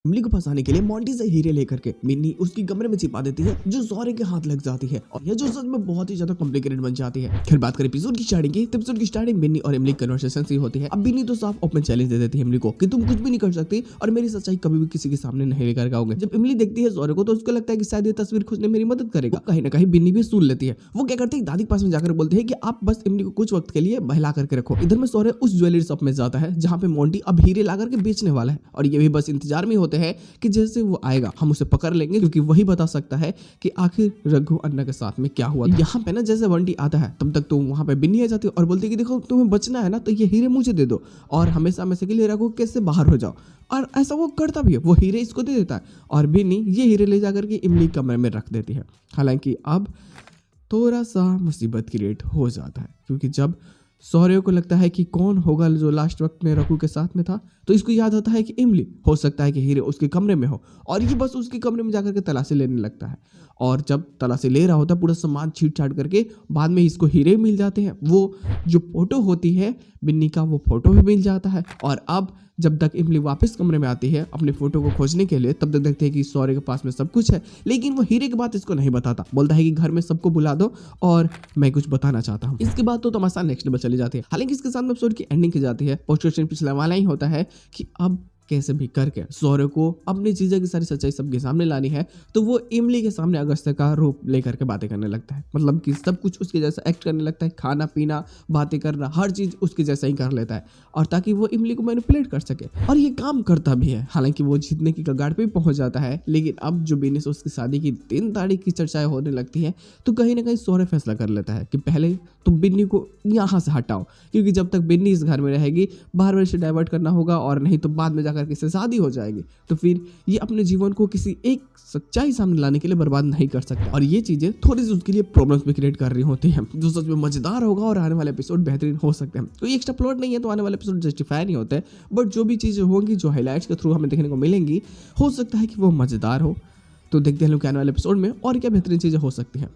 इमली को फंसाने के लिए मोंटी से हीरे लेकर के मिन्नी उसकी कमरे में छिपा देती है, जो ज़ोरे के हाथ लग जाती है और यह जो सच में बहुत ही ज्यादा कॉम्प्लिकेटेड बन जाती है। फिर बात करें एपिसोड की स्टार्टिंग की, एपिसोड की स्टार्टिंग मिन्नी और इमली कन्वर्सेशन सी होती है। अब मिन्नी तो साफ ओपन चैलेंज दे देती है इमली को कि तुम कुछ भी नहीं कर सकती और मेरी सच्चाई कभी भी किसी के सामने नहीं लेकर आओगे। जब इमली देखती है ज़ोरे को तो उसको लगता है कि शायद ये तस्वीर खोजने मेरी मदद करेगा। कहीं ना कहीं मिन्नी भी सुन लेती है। वो क्या करती है, दादी के पास में जाकर बोलते हैं कि आप बस इमली को कुछ वक्त के लिए बहला करके रखो। इधर में ज़ोरे उस ज्वेलरी शॉप में जाता है जहाँ पे मोंटी अब हीरे ला करके बेचने वाला है और ये भी बस इंतजार में होते हैं कि जैसे वो आएगा हम उसे पकड़ लेंगे, क्योंकि वही बता सकता है कि आखिर रघु अन्ना के साथ में क्या हुआ। यहाँ पे ना जैसे बंटी आता है तब तक तो वहां पे बिन्नी आ जाती है और बोलती है कि देखो तुम्हें बचना है ना तो ये हीरे मुझे दे दो और हमेशा हमेशा के लिए रघु कैसे बाहर हो जाओ। और ऐसा वो करता भी है, वो हीरे इसको दे देता है और बिन्नी ये हीरे ले जाकर के इमली कमरे में रख देती है। हालांकि अब थोड़ा सा मुसीबत क्रिएट हो जाता है, क्योंकि जब शौर्य को लगता है कि कौन होगा जो लास्ट वक्त में रघु के साथ में था, तो इसको याद आता है कि इमली हो सकता है कि हीरे उसके कमरे में हो और ये बस उसके कमरे में जाकर के तलाशी लेने लगता है। और जब तलाशी ले रहा होता है पूरा सामान छीट छाट करके, बाद में इसको हीरे मिल जाते हैं। वो जो फोटो होती है बिन्नी का, वो फोटो भी मिल जाता है। और अब जब तक इमली वापस कमरे में आती है अपने फोटो को खोजने के लिए, तब तक देखते हैं कि शौर्य के पास में सब कुछ है, लेकिन वो हीरे की बात इसको नहीं बताता। बोलता है कि घर में सबको बुला दो और मैं कुछ बताना चाहता हूँ। इसके बाद तो तमाशा नेक्स्ट लेवल चली जाती है। हालांकि इसके साथ में एपिसोड की एंडिंग की जाती है। पोस्ट क्वेश्चन पिछला वाला ही होता है कि अब कैसे भी करके शौर्य को अपनी चीज़ों की सारी सच्चाई सबके सामने लानी है, तो वो इमली के सामने अगस्त्य का रूप लेकर के बातें करने लगता है। मतलब कि सब कुछ उसके जैसा एक्ट करने लगता है, खाना पीना बातें करना हर चीज़ उसके जैसा ही कर लेता है, और ताकि वो इमली को मैनिपुलेट कर सके। और ये काम करता भी है। हालांकि वो जीतने की कगार पे पहुंच जाता है, लेकिन अब जो बिन्नी से उसकी शादी की 3 तारीख की चर्चाएं होने लगती है, तो कहीं ना कहीं शौर्य फैसला कर लेता है कि पहले तो बिन्नी को यहाँ से हटाओ, क्योंकि जब तक बिन्नी इस घर में रहेगी बार बार इसे डाइवर्ट करना होगा, और नहीं तो बाद में जाकर किसी शादी हो जाएगी तो फिर ये अपने जीवन को किसी एक सच्चाई सामने लाने के लिए बर्बाद नहीं कर सकता। और ये चीजें थोड़ी सी उसके लिए प्रॉब्लम्स भी क्रिएट कर रही होती हैं, जो सच में मजेदार होगा और आने वाले एपिसोड बेहतरीन हो सकते हैं। कोई एक्स्ट्रा प्लॉट नहीं है तो आने वाले एपिसोड जस्टिफाई नहीं होते, बट जो भी चीजें होंगी जो हाईलाइट्स के थ्रू हमें देखने को मिलेंगी, हो सकता है कि वो मजेदार हो। तो देखते हैं लोग आने वाले एपिसोड में और क्या बेहतरीन चीजें हो सकती हैं।